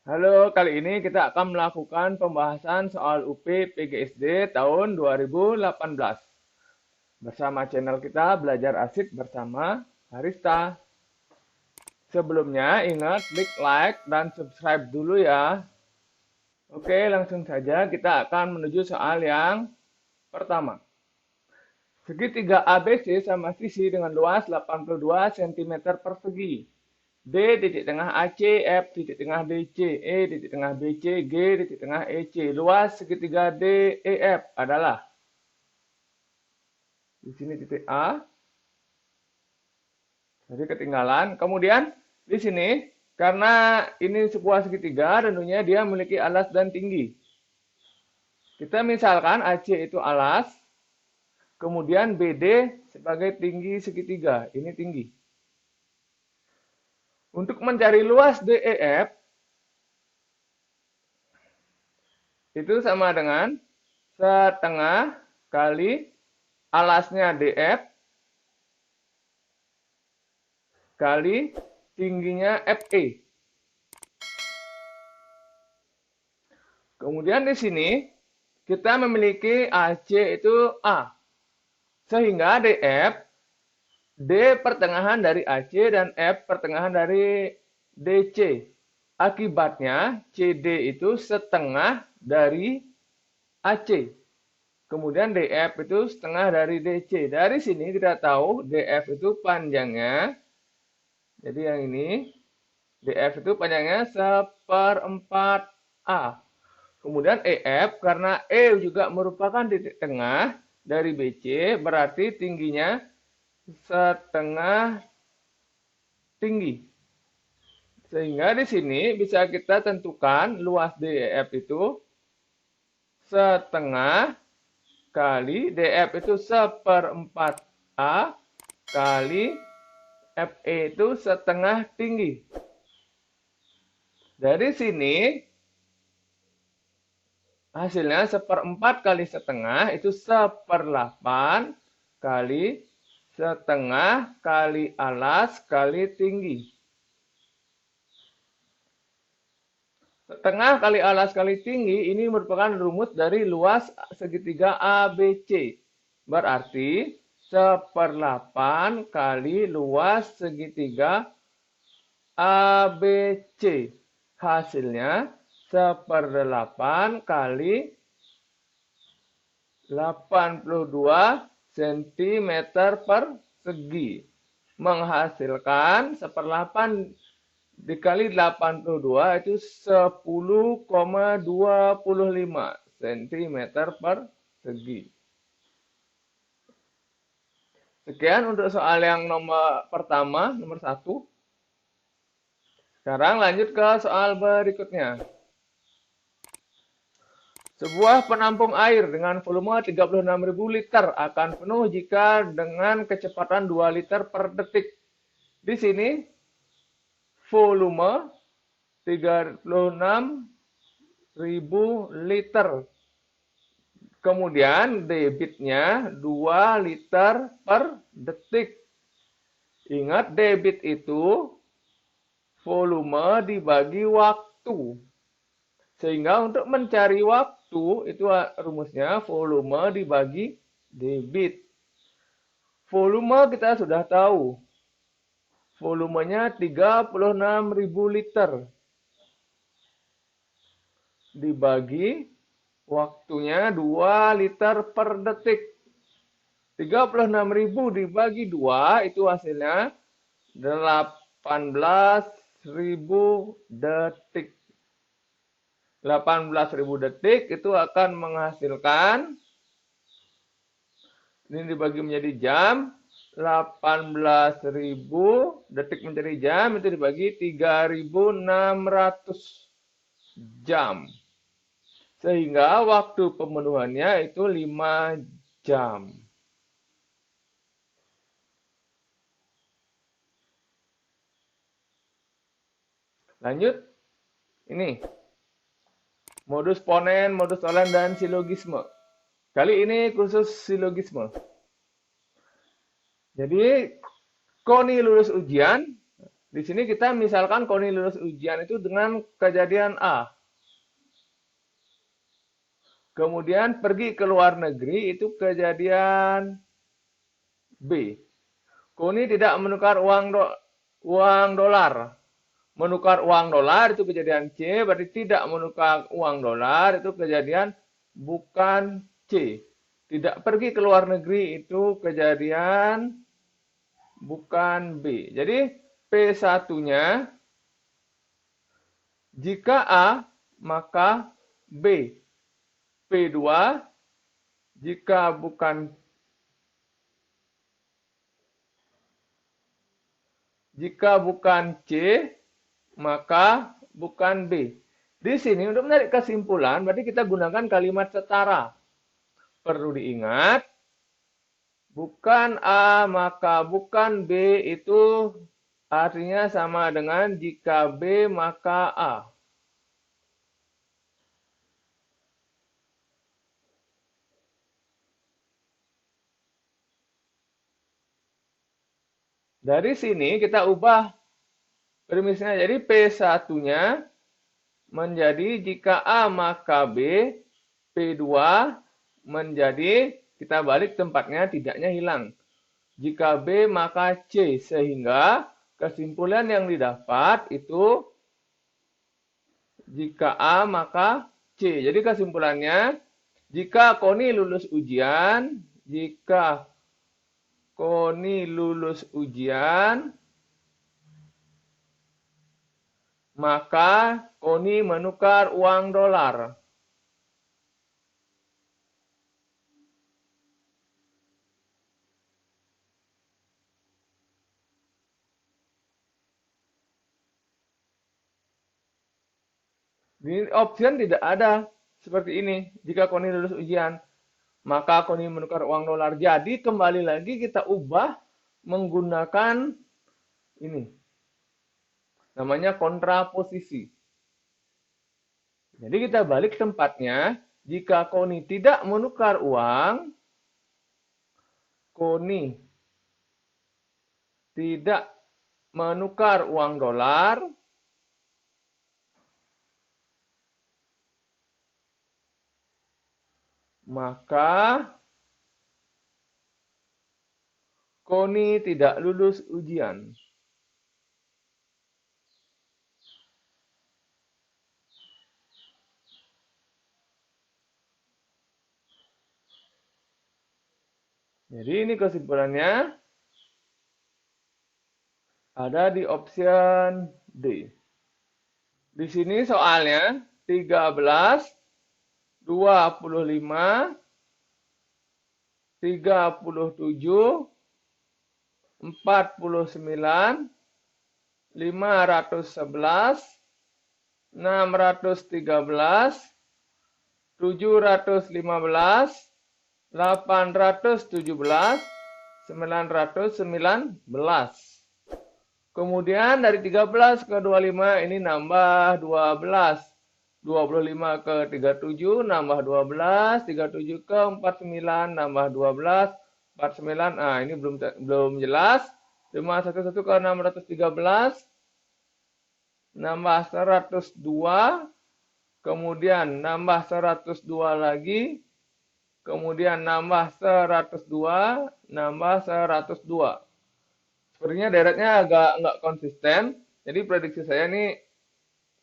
Halo, kali ini kita akan melakukan pembahasan soal UP PGSD tahun 2018 bersama channel kita Belajar Asik bersama Harista. Sebelumnya ingat klik like dan subscribe dulu ya. Oke, langsung saja kita akan menuju soal yang pertama. Segitiga ABC sama sisi dengan luas 82 cm persegi. D titik tengah AC, F titik tengah DC, E titik tengah BC, G titik tengah EC. Luas segitiga DEF adalah di sini titik A, jadi ketinggalan. Kemudian di sini karena ini sebuah segitiga, tentunya dia memiliki alas dan tinggi. Kita misalkan AC itu alas, kemudian BD sebagai tinggi segitiga, ini tinggi. Untuk mencari luas DEF, itu sama dengan setengah kali alasnya DF kali tingginya FE. Kemudian di sini kita memiliki AC itu A. Sehingga DF, D pertengahan dari AC dan F pertengahan dari DC. Akibatnya CD itu setengah dari AC. Kemudian DF itu setengah dari DC. Dari sini kita tahu DF itu panjangnya. Jadi yang ini, DF itu panjangnya 1/4 A. Kemudian EF, karena E juga merupakan titik tengah dari BC, berarti tingginya setengah tinggi. Sehingga di sini bisa kita tentukan luas DEF itu setengah kali DF itu 1/4 A kali FE itu setengah tinggi. Dari sini hasilnya 1/4 kali setengah itu 1/8 kali setengah kali alas kali tinggi. Setengah kali alas kali tinggi ini merupakan rumus dari luas segitiga ABC. Berarti 1/8 kali luas segitiga ABC. Hasilnya 1/8 kali 82 cm persegi. Menghasilkan 1/8 dikali 82 itu 10,25 cm persegi. Sekian untuk soal yang nomor 1. Sekarang lanjut ke soal berikutnya. Sebuah penampung air dengan volume 36.000 liter akan penuh jika dengan kecepatan 2 liter per detik. Di sini volume 36.000 liter. Kemudian debitnya 2 liter per detik. Ingat debit itu volume dibagi waktu. Sehingga untuk mencari waktu itu rumusnya volume dibagi debit. Volume kita sudah tahu. Volumenya 36.000 liter. Dibagi waktunya 2 liter per detik. 36.000 dibagi 2 itu hasilnya 18.000 detik. 18.000 detik itu akan menghasilkan, ini dibagi menjadi jam, 18.000 detik menjadi jam itu dibagi 3.600 jam. Sehingga waktu pemenuhannya itu 5 jam. Lanjut. Ini. Modus ponen, modus tolen, dan silogisme. Kali ini khusus silogisme. Jadi, Koni lulus ujian, Di sini kita misalkan Koni lulus ujian itu dengan kejadian A. Kemudian pergi ke luar negeri itu kejadian B. Koni tidak menukar uang dolar. Menukar uang dolar itu kejadian C, berarti tidak menukar uang dolar itu kejadian bukan C. Tidak pergi ke luar negeri itu kejadian bukan B. Jadi P1-nya jika A maka B. P2 jika bukan C maka bukan B. Di sini untuk menarik kesimpulan berarti kita gunakan kalimat setara. Perlu diingat bukan A maka bukan B itu artinya sama dengan jika B maka A. Dari sini kita ubah premisnya. Jadi P1-nya menjadi jika A maka B, P2 menjadi kita balik tempatnya tidaknya hilang. Jika B maka C, sehingga kesimpulan yang didapat itu jika A maka C. Jadi kesimpulannya jika Koni lulus ujian, maka Koni menukar uang dolar. Di option tidak ada seperti ini. Jika Koni lulus ujian, maka Koni menukar uang dolar. Jadi kembali lagi kita ubah menggunakan ini. Namanya kontraposisi. Jadi kita balik tempatnya. Jika Koni tidak menukar uang, Koni tidak menukar uang dolar, maka Koni tidak lulus ujian. Jadi ini kesimpulannya ada di option D. Di sini soalnya 13, 25, 37, 49, 511, 613, 715, 817, 919. Kemudian dari 13 ke 25 ini nambah 12. 25 ke 37 nambah 12, 37 ke 49 nambah 12, 49. Nah, ini belum jelas. 511 ke 613 nambah 102, kemudian nambah 102 lagi, kemudian nambah 102, nambah 102. Sepertinya deretnya agak nggak konsisten. Jadi prediksi saya ini,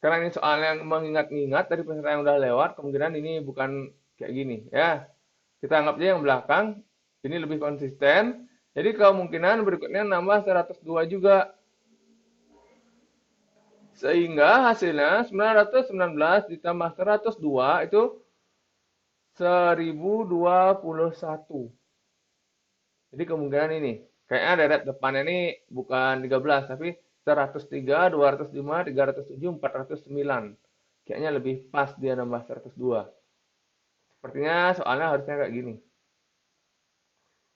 karena ini soal yang mengingat-ingat dari peserta yang udah lewat, kemungkinan ini bukan kayak gini ya. Kita anggap aja yang belakang, ini lebih konsisten. Jadi kemungkinan berikutnya nambah 102 juga. Sehingga hasilnya 919 ditambah 102 itu 1021. Jadi kemungkinan ini. Kayaknya deret depannya ini bukan 13, tapi 103, 205, 307, 409. Kayaknya lebih pas dia nambah 102. Sepertinya soalnya harusnya kayak gini.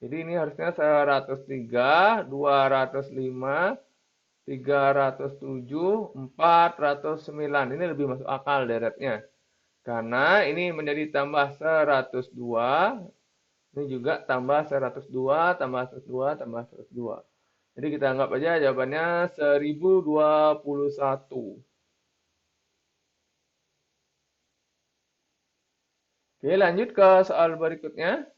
Jadi ini harusnya 103, 205, 307, 409. Ini lebih masuk akal deretnya. Karena ini menjadi tambah 102. Ini juga tambah 102, tambah 102, tambah 102. Jadi kita anggap aja jawabannya 1021. Oke, lanjut ke soal berikutnya.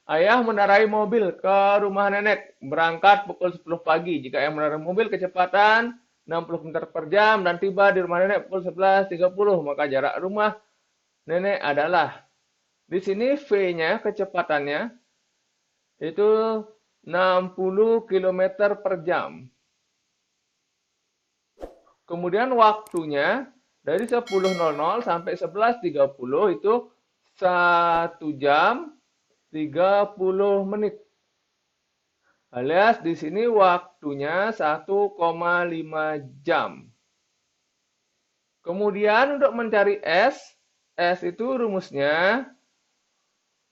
Ayah mendarai mobil ke rumah nenek, berangkat pukul 10 pagi. Jika ayah mendarai mobil kecepatan 60 km per jam dan tiba di rumah nenek pukul 11.30, maka jarak rumah nenek adalah. Di sini V-nya, kecepatannya, itu 60 km per jam. Kemudian waktunya dari 10.00 sampai 11.30 itu 1 jam 30 menit. Alias di sini waktunya 1,5 jam. Kemudian untuk mencari S, S itu rumusnya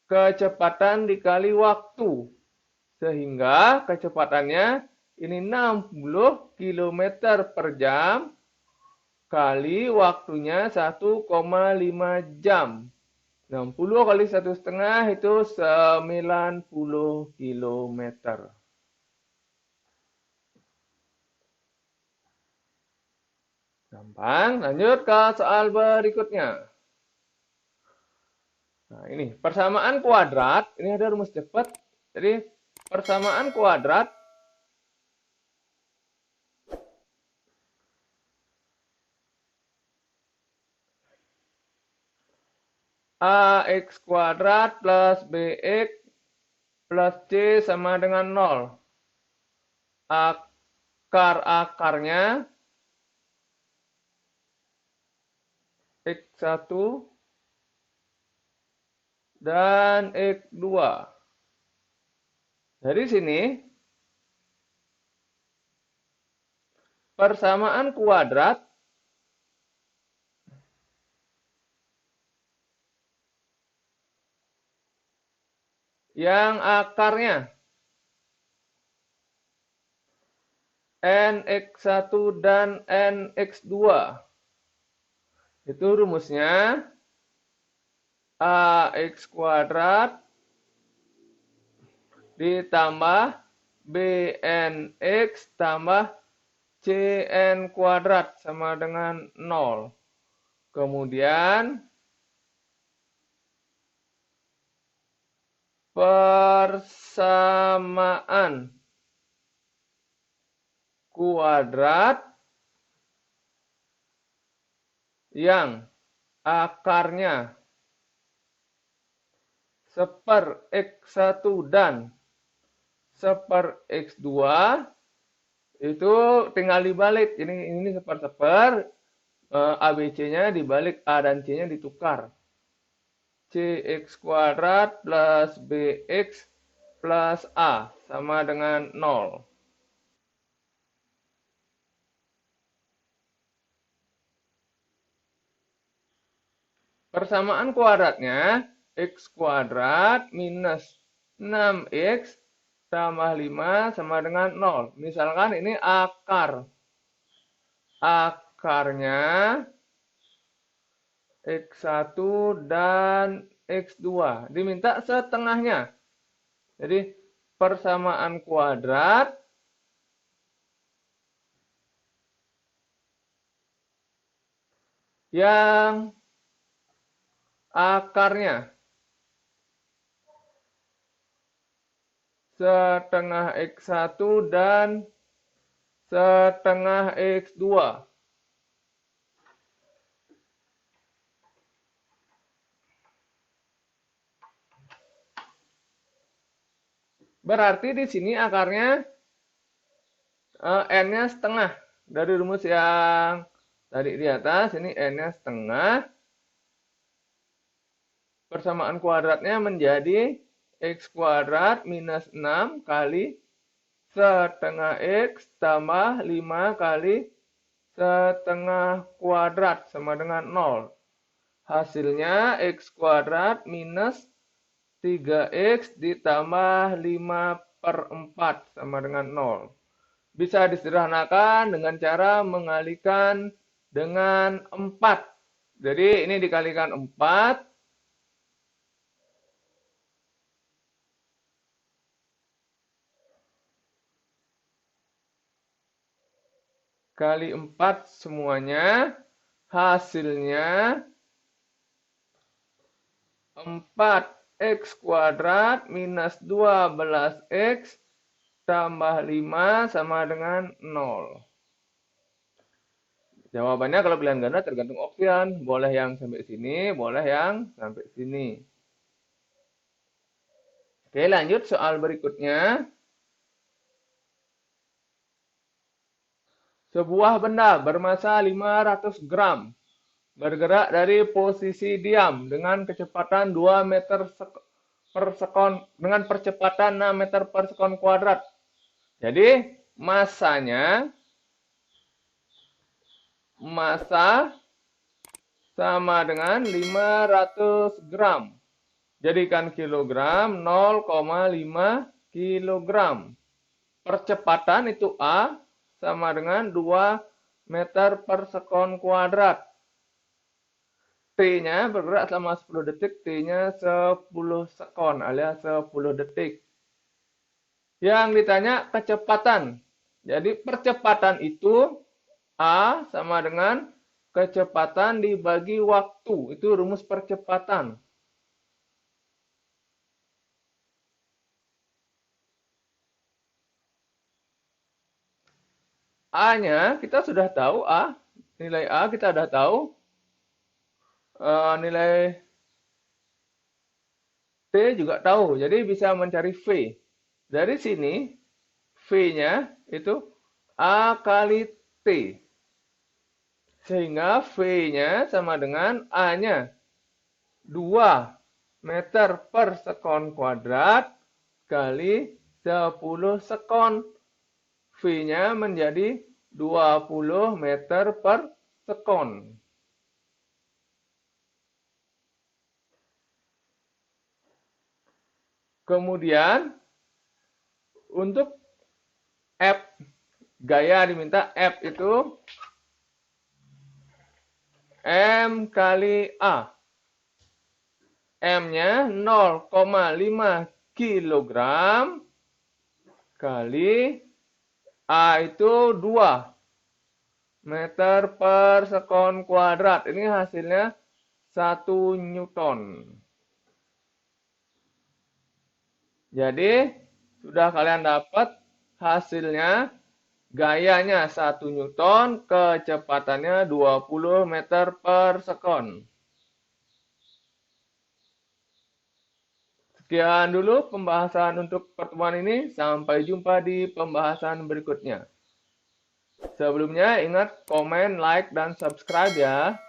kecepatan dikali waktu. Sehingga kecepatannya ini 60 km per jam kali waktunya 1,5 jam. 60 kali 1,5 itu 90 km. Gampang, lanjut ke soal berikutnya. Nah, ini persamaan kuadrat, ini ada rumus cepat. Jadi, persamaan kuadrat AX kuadrat plus BX plus C sama dengan 0. Akar-akarnya X1 dan X2. Dari sini, persamaan kuadrat yang akarnya NX1 dan NX2. Itu rumusnya AX kuadrat ditambah BNX tambah CN kuadrat sama dengan 0. Kemudian persamaan kuadrat yang akarnya seper X1 dan seper X2 itu tinggal dibalik. Ini seper-seper, ABC-nya dibalik, A dan C-nya ditukar. CX kuadrat plus BX plus A sama dengan 0. Persamaan kuadratnya X kuadrat minus 6X tambah 5 sama dengan 0. Misalkan ini akar. Akarnya X1 dan X2. Diminta setengahnya. Jadi persamaan kuadrat yang akarnya setengah X1 dan setengah X2. Berarti di sini akarnya N-nya setengah. Dari rumus yang tadi di atas, ini N-nya setengah. Persamaan kuadratnya menjadi X kuadrat minus 6 kali setengah X tambah 5 kali setengah kuadrat sama dengan 0. Hasilnya X kuadrat minus 3X ditambah 5 per 4 sama dengan 0. Bisa disederhanakan dengan cara mengalikan dengan 4. Jadi ini dikalikan 4. kali 4 semuanya. Hasilnya 4x kuadrat minus 12x tambah 5 sama dengan 0. Jawabannya kalau pilihan ganda tergantung opsian. Boleh yang sampai sini, boleh yang sampai sini. Oke, lanjut soal berikutnya. Sebuah benda bermassa 500 gram bergerak dari posisi diam dengan kecepatan 2 meter per sekon dengan percepatan 6 meter per sekon kuadrat. Jadi, massa sama dengan 500 gram. Jadikan kilogram 0,5 kilogram. Percepatan itu A sama dengan 2 meter per sekon kuadrat. T-nya bergerak selama 10 detik, T-nya 10 sekon alias 10 detik. Yang ditanya kecepatan. Jadi percepatan itu A sama dengan kecepatan dibagi waktu. Itu rumus percepatan. A-nya kita sudah tahu A. Nilai A kita sudah tahu. Nilai T juga tahu. Jadi bisa mencari V. Dari sini V-nya itu A kali T. Sehingga V-nya sama dengan A-nya 2 meter per sekon kuadrat kali 10 sekon. V-nya menjadi 20 meter per sekon. Kemudian, untuk F, gaya diminta F itu M kali A. M-nya 0,5 kilogram kali A itu 2 meter per sekon kuadrat. Ini hasilnya 1 Newton. Jadi, sudah kalian dapat hasilnya. Gayanya 1 Newton, kecepatannya 20 meter per sekon. Sekian dulu pembahasan untuk pertemuan ini. Sampai jumpa di pembahasan berikutnya. Sebelumnya ingat komen, like, dan subscribe ya.